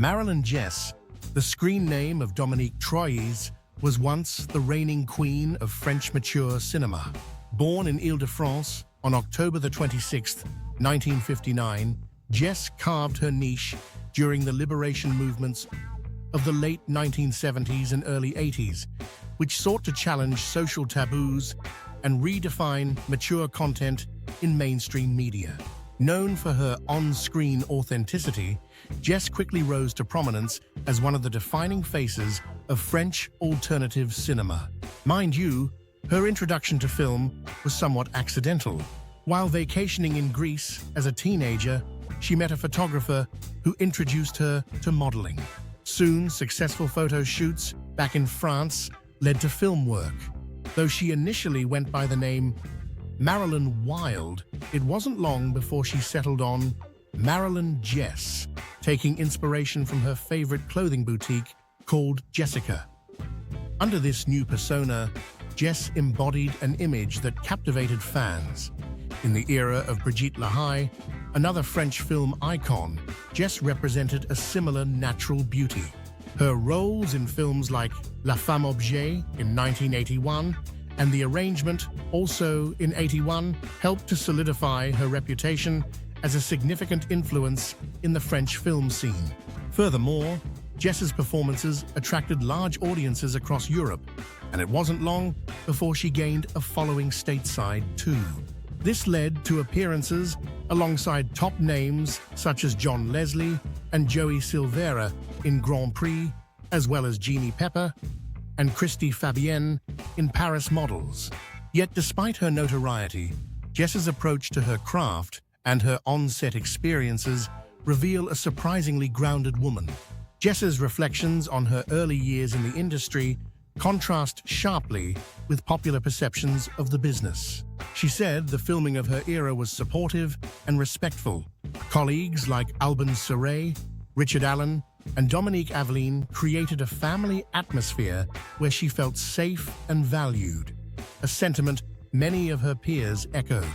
Marilyn Jess, the screen name of Dominique Troyes, was once the reigning queen of French mature cinema. Born in Île-de-France on October the 26th, 1959, Jess carved her niche during the liberation movements of the late 1970s and early 80s, which sought to challenge social taboos and redefine mature content in mainstream media. Known for her on-screen authenticity, Jess quickly rose to prominence as one of the defining faces of French alternative cinema. Mind you, her introduction to film was somewhat accidental. While vacationing in Greece as a teenager, she met a photographer who introduced her to modeling. Soon, successful photo shoots back in France led to film work. Though she initially went by the name Marilyn Wild, it wasn't long before she settled on Marilyn Jess, taking inspiration from her favorite clothing boutique called Jessica. Under this new persona, Jess embodied an image that captivated fans. In the era of Brigitte Lahaie, another French film icon, Jess represented a similar natural beauty. Her roles in films like La Femme Objet in 1981 and The Arrangement, also in '81, helped to solidify her reputation as a significant influence in the French film scene. Furthermore, Jess's performances attracted large audiences across Europe, and it wasn't long before she gained a following stateside too. This led to appearances alongside top names such as John Leslie and Joey Silvera in Grand Prix, as well as Jeannie Pepper and Christy Fabienne in Paris Models. Yet despite her notoriety, Jess's approach to her craft and her on-set experiences reveal a surprisingly grounded woman. Jess's reflections on her early years in the industry contrast sharply with popular perceptions of the business. She said the filming of her era was supportive and respectful. Colleagues like Alban Serret, Richard Allen, and Dominique Aveline created a family atmosphere where she felt safe and valued, a sentiment many of her peers echoed.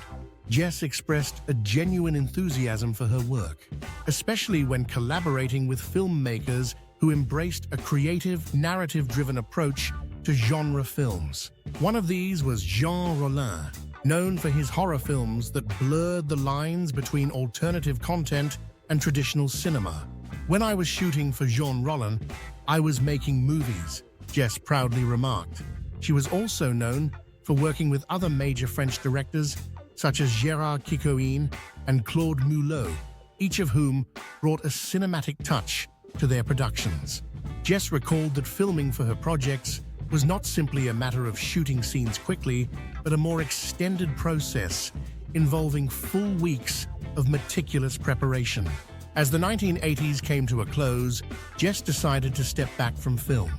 Jess expressed a genuine enthusiasm for her work, especially when collaborating with filmmakers who embraced a creative, narrative-driven approach to genre films. One of these was Jean Rollin, known for his horror films that blurred the lines between alternative content and traditional cinema. "When I was shooting for Jean Rollin, I was making movies," Jess proudly remarked. She was also known for working with other major French directors such as Gérard Kikoïne and Claude Mulot, each of whom brought a cinematic touch to their productions. Jess recalled that filming for her projects was not simply a matter of shooting scenes quickly, but a more extended process involving full weeks of meticulous preparation. As the 1980s came to a close, Jess decided to step back from film.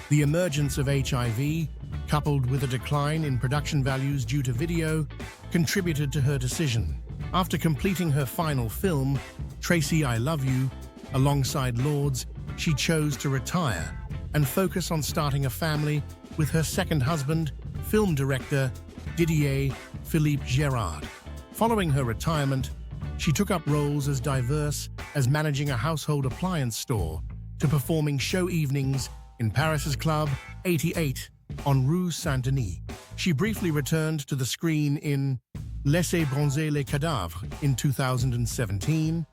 The emergence of HIV, coupled with a decline in production values due to video, contributed to her decision. After completing her final film, Tracy I Love You, alongside Lords, she chose to retire and focus on starting a family with her second husband, film director Didier Philippe Gérard. Following her retirement, she took up roles as diverse as managing a household appliance store to performing show evenings in Paris's Club 88 on Rue Saint-Denis. She briefly returned to the screen in Laissez bronzer les cadavres in 2017,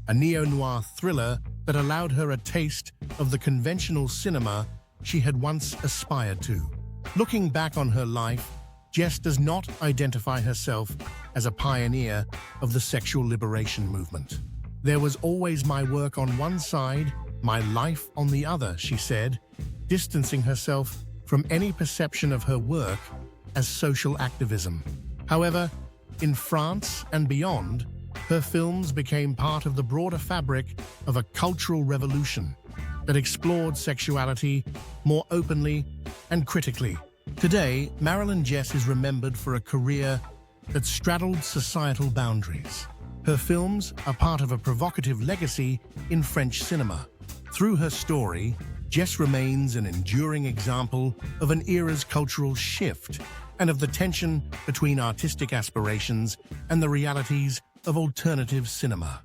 a neo-noir thriller that allowed her a taste of the conventional cinema she had once aspired to. Looking back on her life, Jess does not identify herself as a pioneer of the sexual liberation movement. "There was always my work on one side, my life on the other," she said, distancing herself from any perception of her work as social activism. However, in France and beyond, her films became part of the broader fabric of a cultural revolution that explored sexuality more openly and critically. Today, Marilyn Jess is remembered for a career that straddled societal boundaries. Her films are part of a provocative legacy in French cinema. Through her story, Jess remains an enduring example of an era's cultural shift and of the tension between artistic aspirations and the realities of alternative cinema.